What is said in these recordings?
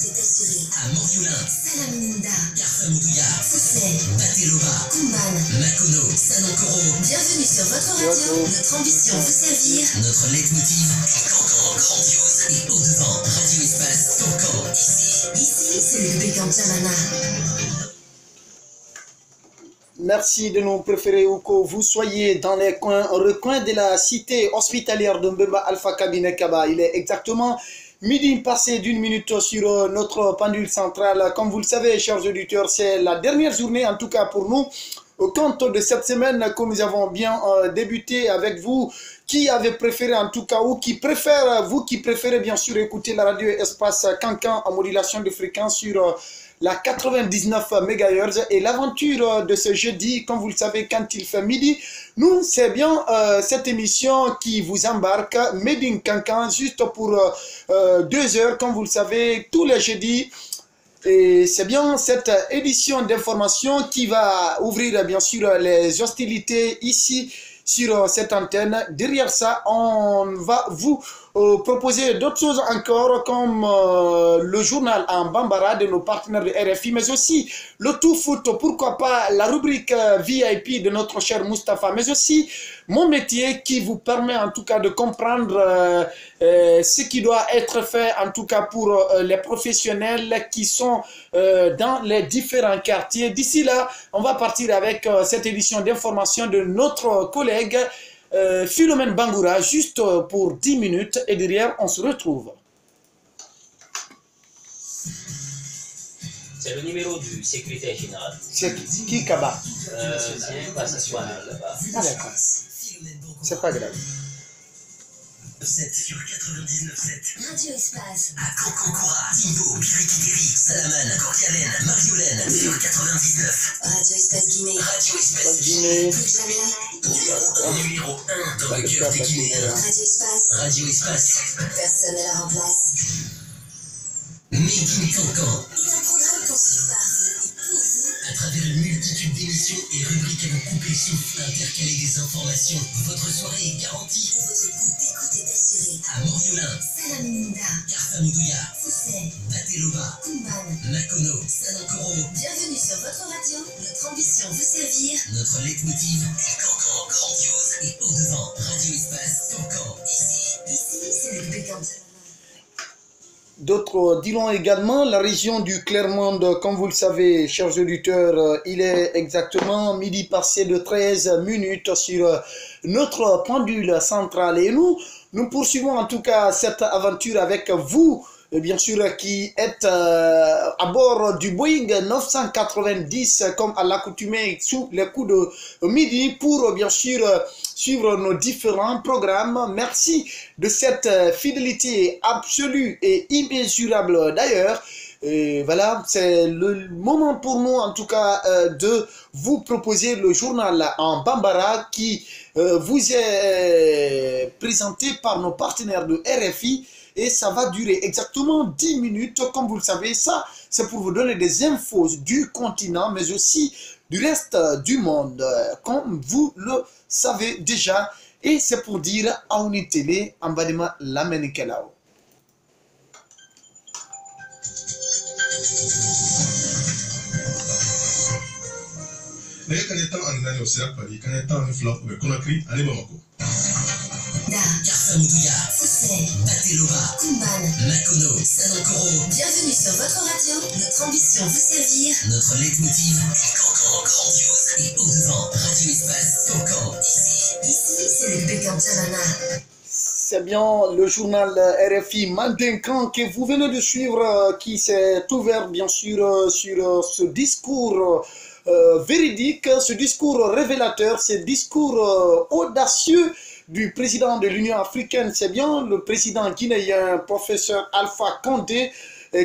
est assurée. À Morioulin, Salamunda, Karsamoudouya, Foussay, Batelova, Kumban, Makono, Sanonkoro. Bienvenue sur votre radio. Notre ambition vous servir. Notre leitmotiv, Cancan grandiose et au-devant, Radio Espace, Cancan, Ici, c'est le Bécan Djamana. Merci de nous préférer où que vous soyez dans les recoins de la cité hospitalière de Mbemba Alpha Cabinet Kaba. Il est exactement midi passé d'une minute sur notre pendule centrale. Comme vous le savez, chers auditeurs, c'est la dernière journée, en tout cas pour nous, au compte de cette semaine que nous avons bien débuté avec vous, qui avez préféré en tout cas, ou qui préfère, vous qui préférez bien sûr écouter la radio Espace Cancan en modulation de fréquence sur la 99 MHz. Et l'aventure de ce jeudi, comme vous le savez, quand il fait midi, nous, c'est bien cette émission qui vous embarque, Made in Cancan, juste pour 2 heures, comme vous le savez, tous les jeudis. Et c'est bien cette édition d'information qui va ouvrir bien sûr les hostilités ici sur cette antenne. Derrière ça, on va vous proposer d'autres choses encore comme le journal en Bambara de nos partenaires de RFI, mais aussi le tout foot, pourquoi pas la rubrique VIP de notre cher Mustapha, mais aussi mon métier qui vous permet en tout cas de comprendre ce qui doit être fait en tout cas pour les professionnels qui sont dans les différents quartiers. D'ici là, on va partir avec cette édition d'information de notre collègue Philomène Bangoura, juste pour 10 minutes, et derrière, on se retrouve. C'est le numéro du secrétaire général. C'est qui, Kaba? C'est pas s'asseoir là-bas. Ah, d'accord. C'est pas grave. 7 sur 99.7. Radio Espace. À Cancancora, Timbo, Birikidiri, Salamane, Courcalène, Mariolène, sur 99. Radio Espace Guinée. Radio Espace Guinée. Numéro 1 dans le cœur des Guinéens. Radio Espace. Radio Espace. Personne ne la remplace. Made in Cancan. C'est un programme conçu par et pour vous. À travers une multitude d'émissions et rubriques à vous couper le souffle, intercaler des informations, votre soirée est garantie. Et votre goût d'écoute est assuré. À Morioulin, Salamunda, Karsamoudouya, Foussay, Batelova, Kumban. Makono, Sanonkoro. Bienvenue sur votre radio. Notre ambition vous servir. Notre leitmotiv, Cancan grandiose et au-devant, Radio Espace, Cancan, Ici, c'est le Bécan Djamana. D'autres diront également la région du Clermont, comme vous le savez, chers auditeurs, il est exactement midi passé de 13 minutes sur notre pendule centrale. Et nous poursuivons en tout cas cette aventure avec vous, bien sûr, qui êtes à bord du Boeing 990, comme à l'accoutumée, sous les coups de midi, pour bien sûr suivre nos différents programmes. Merci de cette fidélité absolue et immesurable d'ailleurs. Et voilà, c'est le moment pour nous en tout cas de vous proposer le journal en Bambara qui vous est présenté par nos partenaires de RFI. Et ça va durer exactement 10 minutes, comme vous le savez. Ça, c'est pour vous donner des infos du continent, mais aussi du reste du monde, comme vous le savez déjà. Et c'est pour dire à une télé, en bas de ma l'Amérique-là. Karsamoudouya, Foussay, Batelova, Kumban. Makono, Sanonkoro. Bienvenue sur votre radio. Notre ambition vous servir. Notre leitmotiv, Cancan grandiose et au-devant, Radio Espace, Cancan, Ici, c'est le Bécan Djamana. C'est bien le journal RFI Mandinkan que vous venez de suivre, qui s'est ouvert bien sûr sur ce discours véridique, ce discours révélateur, ce discours audacieux du président de l'Union africaine. C'est bien le président guinéen, professeur Alpha Condé,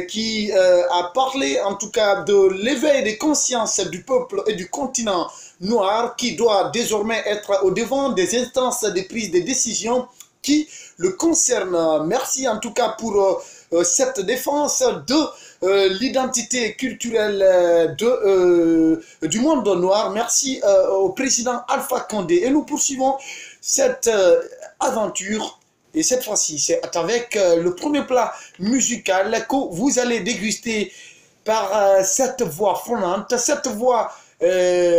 qui a parlé en tout cas de l'éveil des consciences du peuple et du continent noir qui doit désormais être au devant des instances de prise de décision qui le concernent. Merci en tout cas pour cette défense de l'identité culturelle du monde noir. Merci au président Alpha Condé. Et nous poursuivons cette aventure Et cette fois-ci, c'est avec le premier plat musical que vous allez déguster par cette voix frôlante, cette voix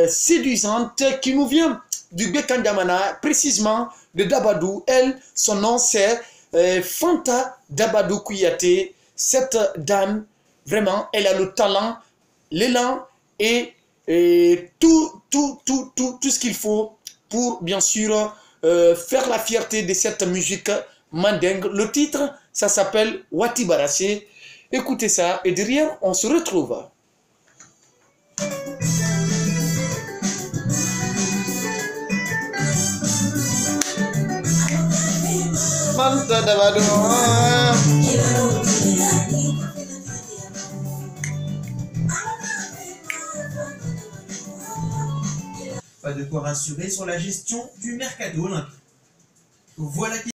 séduisante qui nous vient du Bekandamana, précisément de Dabadou. Elle, son nom c'est Fanta Dabadou Kouyaté. Cette dame, vraiment, elle a le talent, l'élan et tout ce qu'il faut pour, bien sûr, faire la fierté de cette musique mandingue. Le titre, ça s'appelle Wati Barassé. Écoutez ça et derrière, on se retrouve. Pas de quoi rassurer sur la gestion du mercato olympique. Voilà qui